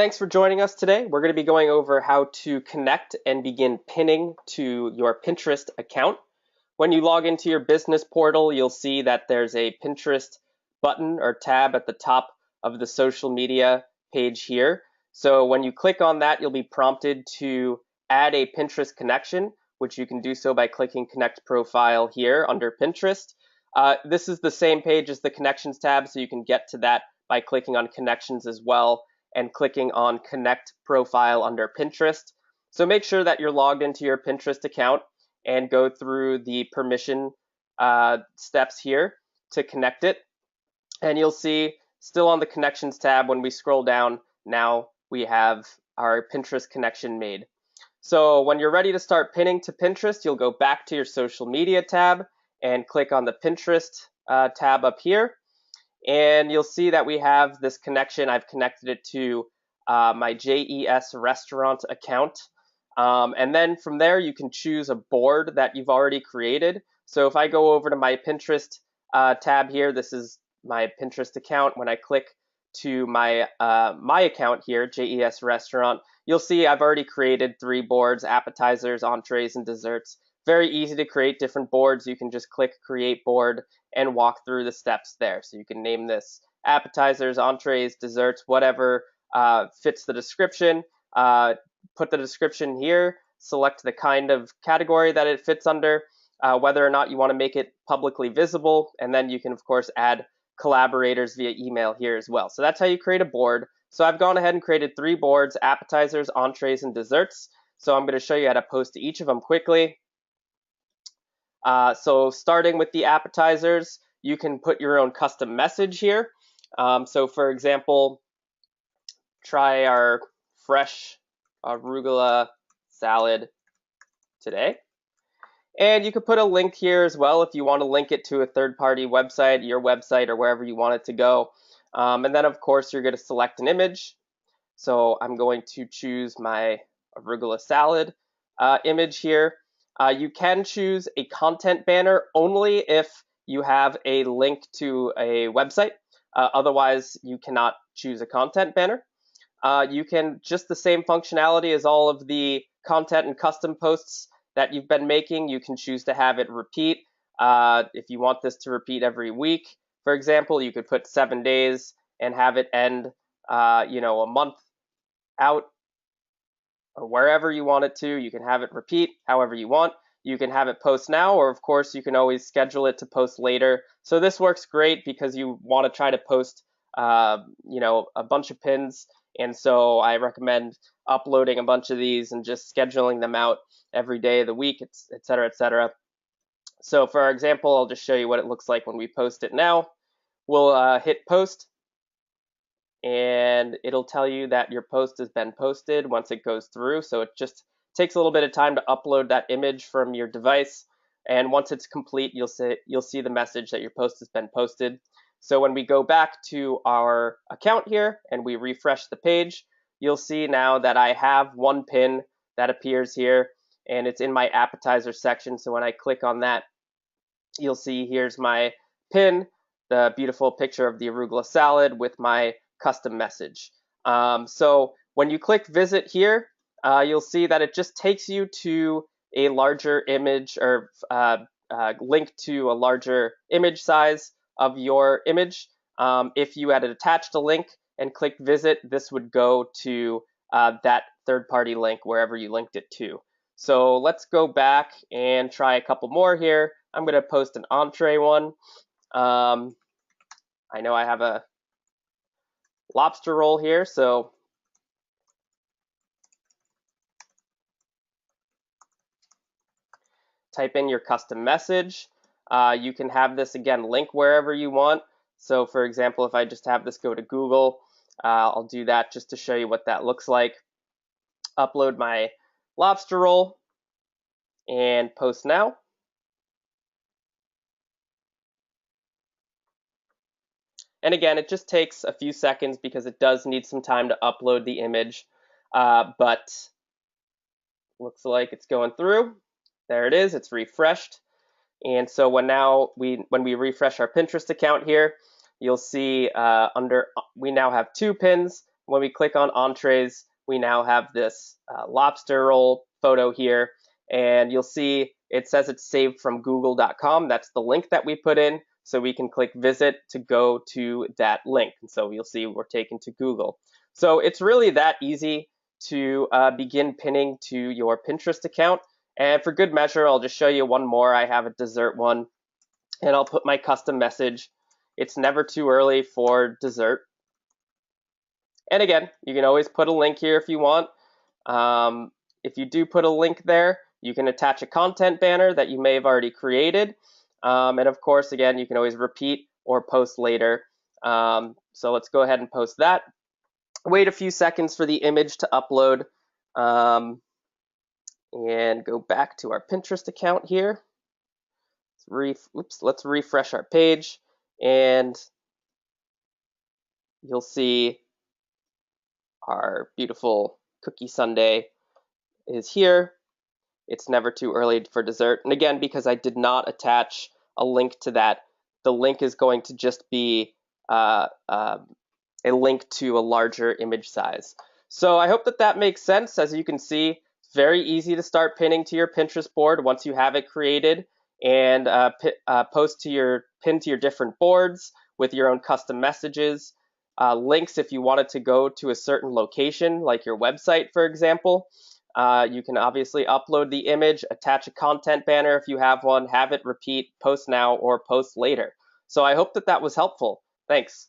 Thanks for joining us today. We're going to be going over how to connect and begin pinning to your Pinterest account. When you log into your business portal, you'll see that there's a Pinterest button or tab at the top of the social media page here. So when you click on that, you'll be prompted to add a Pinterest connection, which you can do so by clicking Connect Profile here under Pinterest. This is the same page as the Connections tab, so you can get to that by clicking on Connections as well and clicking on Connect Profile under Pinterest. So make sure that you're logged into your Pinterest account and go through the permission steps here to connect it. And you'll see still on the Connections tab, when we scroll down, now we have our Pinterest connection made. So when you're ready to start pinning to Pinterest, you'll go back to your social media tab and click on the Pinterest tab up here. And you'll see that we have this connection. I've connected it to my JES restaurant account. And then from there, you can choose a board that you've already created. So if I go over to my Pinterest tab here, this is my Pinterest account. When I click to my account here, JES restaurant, you'll see I've already created 3 boards: appetizers, entrees, and desserts. Very easy to create different boards. You can just click Create Board and walk through the steps there. So you can name this appetizers, entrees, desserts, whatever fits the description. Put the description here, select the kind of category that it fits under, whether or not you want to make it publicly visible, and then you can, of course, add collaborators via email here as well. So that's how you create a board. So I've gone ahead and created 3 boards: appetizers, entrees, and desserts. So I'm going to show you how to post to each of them quickly. So starting with the appetizers, you can put your own custom message here. So for example, try our fresh arugula salad today. And you could put a link here as well if you want to link it to a third-party website, your website, or wherever you want it to go. And then, of course, you're going to select an image. So I'm going to choose my arugula salad image here. You can choose a content banner only if you have a link to a website. Otherwise, you cannot choose a content banner. You can just the same functionality as all of the content and custom posts that you've been making. You can choose to have it repeat. If you want this to repeat every week, for example, you could put 7 days and have it end, a month out, or wherever you want it to. You can have it repeat however you want. You can have it post now, or of course you can always schedule it to post later. So this works great because you want to try to post a bunch of pins. And so I recommend uploading a bunch of these and just scheduling them out every day of the week, et cetera, et cetera. So for our example, I'll just show you what it looks like when we post it now. We'll hit post, and it'll tell you that your post has been posted once it goes through. So it just takes a little bit of time to upload that image from your device. And once it's complete, you'll see the message that your post has been posted. So when we go back to our account here and we refresh the page, you'll see now that I have one pin that appears here, and it's in my appetizer section. So when I click on that, you'll see here's my pin, the beautiful picture of the arugula salad with my custom message. So when you click visit here, you'll see that it just takes you to a larger image, or link to a larger image size of your image. If you had attached a link and clicked visit, this would go to that third-party link wherever you linked it to. So let's go back and try a couple more here. I'm going to post an entree one. I know I have a lobster roll here, so type in your custom message. You can have this, again, link wherever you want. So for example, if I just have this go to Google, I'll do that just to show you what that looks like. Upload my lobster roll and post now. And again, it just takes a few seconds because it does need some time to upload the image, but looks like it's going through. There it is, it's refreshed. And so when we refresh our Pinterest account here, you'll see we now have 2 pins. when we click on entrees, we now have this lobster roll photo here, and you'll see it says it's saved from google.com. That's the link that we put in, so we can click visit to go to that link. And so you'll see we're taken to Google. So it's really that easy to begin pinning to your Pinterest account. And for good measure, I'll just show you one more. I have a dessert one, and I'll put my custom message. It's never too early for dessert. And again, you can always put a link here if you want. If you do put a link there, you can attach a content banner that you may have already created. And of course, again, you can always repeat or post later. So let's go ahead and post that. Wait a few seconds for the image to upload. And go back to our Pinterest account here. Let's refresh our page, and you'll see our beautiful cookie sundae is here. It's never too early for dessert. And again, because I did not attach a link to that, the link is going to just be a link to a larger image size. So I hope that that makes sense. As you can see, it's very easy to start pinning to your Pinterest board once you have it created, and pin to your different boards with your own custom messages. Links if you wanted to go to a certain location, like your website, for example. You can obviously upload the image, attach a content banner if you have one, have it repeat, post now or post later. So I hope that that was helpful. Thanks.